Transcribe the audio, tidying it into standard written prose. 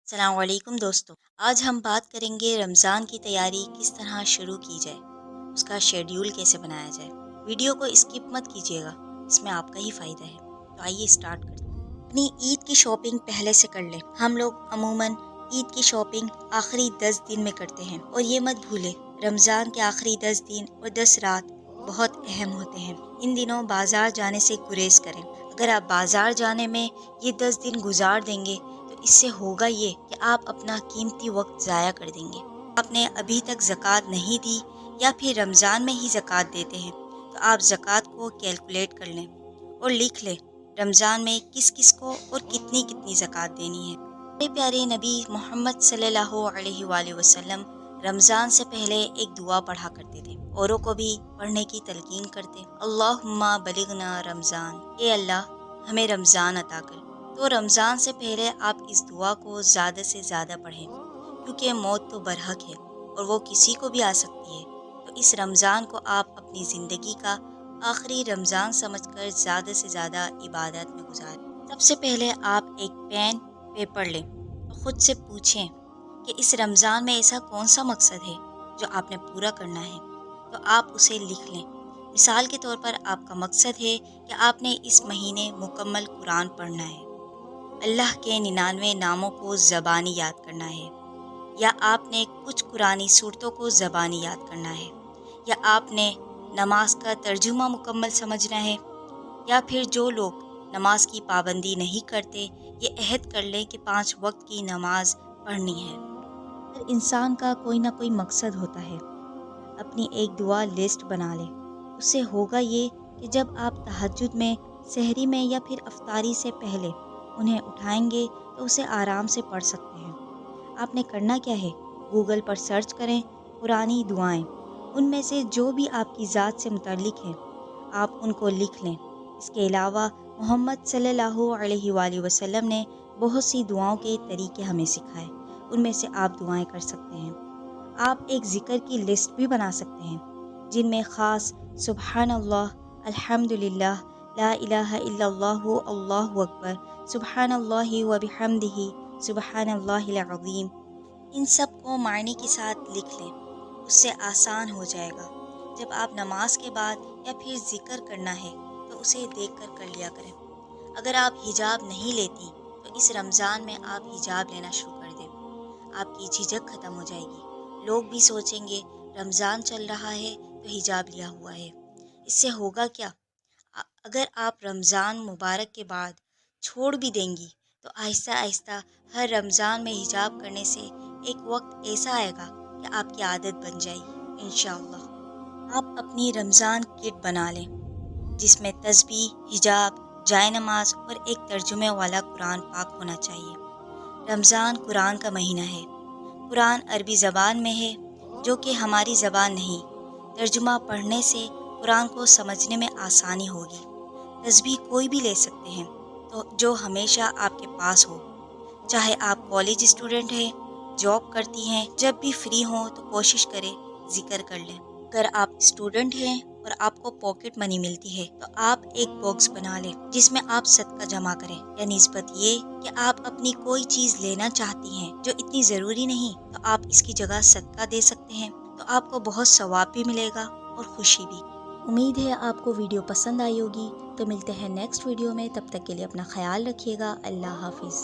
السلام علیکم دوستو، آج ہم بات کریں گے رمضان کی تیاری کس طرح شروع کی جائے، اس کا شیڈیول کیسے بنایا جائے۔ ویڈیو کو اسکپ مت کیجیے گا، اس میں آپ کا ہی فائدہ ہے۔ تو آئیے اسٹارٹ کرتے ہیں۔ اپنی عید کی شاپنگ پہلے سے کر لیں۔ ہم لوگ عموماً عید کی شاپنگ آخری 10 دن میں کرتے ہیں، اور یہ مت بھولیں رمضان کے آخری 10 دن اور 10 رات بہت اہم ہوتے ہیں۔ ان دنوں بازار جانے سے گریز کریں۔ اگر آپ بازار جانے میں یہ 10 دن گزار دیں گے تو اس سے ہوگا یہ کہ آپ اپنا قیمتی وقت ضائع کر دیں گے۔ آپ نے ابھی تک زکوٰۃ نہیں دی یا پھر رمضان میں ہی زکوٰۃ دیتے ہیں تو آپ زکوٰۃ کو کیلکولیٹ کر لیں اور لکھ لیں رمضان میں کس کس کو اور کتنی زکوٰۃ دینی ہے۔ میرے پیارے نبی محمد صلی اللہ علیہ وآلہ وسلم رمضان سے پہلے ایک دعا پڑھا کرتے تھے، اوروں کو بھی پڑھنے کی تلقین کرتے۔ اللہم بلغنا رمضان، اے اللہ ہمیں رمضان عطا کر۔ تو رمضان سے پہلے آپ اس دعا کو زیادہ سے زیادہ پڑھیں، کیونکہ موت تو برحق ہے اور وہ کسی کو بھی آ سکتی ہے۔ تو اس رمضان کو آپ اپنی زندگی کا آخری رمضان سمجھ کر زیادہ سے زیادہ عبادت میں گزاریں۔ سب سے پہلے آپ ایک پین پیپر لیں اور خود سے پوچھیں کہ اس رمضان میں ایسا کون سا مقصد ہے جو آپ نے پورا کرنا ہے، تو آپ اسے لکھ لیں۔ مثال کے طور پر آپ کا مقصد ہے کہ آپ نے اس مہینے مکمل قرآن پڑھنا ہے، اللہ کے 99 ناموں کو زبانی یاد کرنا ہے، یا آپ نے کچھ قرآنی صورتوں کو زبانی یاد کرنا ہے، یا آپ نے نماز کا ترجمہ مکمل سمجھنا ہے، یا پھر جو لوگ نماز کی پابندی نہیں کرتے یہ عہد کر لیں کہ 5 وقت کی نماز پڑھنی ہے۔ ہر انسان کا کوئی نہ کوئی مقصد ہوتا ہے۔ اپنی ایک دعا لسٹ بنا لیں، اس سے ہوگا یہ کہ جب آپ تہجد میں، سحری میں یا پھر افطاری سے پہلے انہیں اٹھائیں گے تو اسے آرام سے پڑھ سکتے ہیں۔ آپ نے کرنا کیا ہے، گوگل پر سرچ کریں پرانی دعائیں، ان میں سے جو بھی آپ کی ذات سے متعلق ہیں آپ ان کو لکھ لیں۔ اس کے علاوہ محمد صلی اللہ علیہ وآلہ وسلم نے بہت سی دعاؤں کے طریقے ہمیں سکھائے، ان میں سے آپ دعائیں کر سکتے ہیں۔ آپ ایک ذکر کی لسٹ بھی بنا سکتے ہیں جن میں خاص سبحان اللہ، الحمدللہ، لا الہ الا اللہ، اللہ اکبر، سبحان اللہ و بحمدہ، سبحان اللہ العظیم، ان سب کو معنی کے ساتھ لکھ لیں۔ اس سے آسان ہو جائے گا۔ جب آپ نماز کے بعد یا پھر ذکر کرنا ہے تو اسے دیکھ کر لیا کریں۔ اگر آپ حجاب نہیں لیتی تو اس رمضان میں آپ حجاب لینا شروع کر دیں۔ آپ کی جھجک ختم ہو جائے گی، لوگ بھی سوچیں گے رمضان چل رہا ہے تو حجاب لیا ہوا ہے۔ اس سے ہوگا کیا، اگر آپ رمضان مبارک کے بعد چھوڑ بھی دیں گی تو آہستہ آہستہ ہر رمضان میں حجاب کرنے سے ایک وقت ایسا آئے گا کہ آپ کی عادت بن جائے گی انشاءاللہ۔ آپ اپنی رمضان کٹ بنا لیں جس میں تسبیح، حجاب، جائے نماز اور ایک ترجمے والا قرآن پاک ہونا چاہیے۔ رمضان قرآن کا مہینہ ہے۔ قرآن عربی زبان میں ہے جو کہ ہماری زبان نہیں۔ ترجمہ پڑھنے سے قرآن کو سمجھنے میں آسانی ہوگی۔ تسبیح کوئی بھی لے سکتے ہیں تو جو ہمیشہ آپ کے پاس ہو، چاہے آپ کالج اسٹوڈنٹ ہیں، جاب کرتی ہیں، جب بھی فری ہوں تو کوشش کریں ذکر کر لیں۔ اگر آپ اسٹوڈنٹ ہیں اور آپ کو پاکٹ منی ملتی ہے تو آپ ایک باکس بنا لیں جس میں آپ صدقہ جمع کریں، یا نسبت یہ کہ آپ اپنی کوئی چیز لینا چاہتی ہیں جو اتنی ضروری نہیں تو آپ اس کی جگہ صدقہ دے سکتے ہیں، تو آپ کو بہت ثواب بھی ملے گا اور خوشی بھی۔ امید ہے آپ کو ویڈیو پسند آئی ہوگی، تو ملتے ہیں نیکسٹ ویڈیو میں، تب تک کے لیے اپنا خیال رکھیے گا۔ اللہ حافظ۔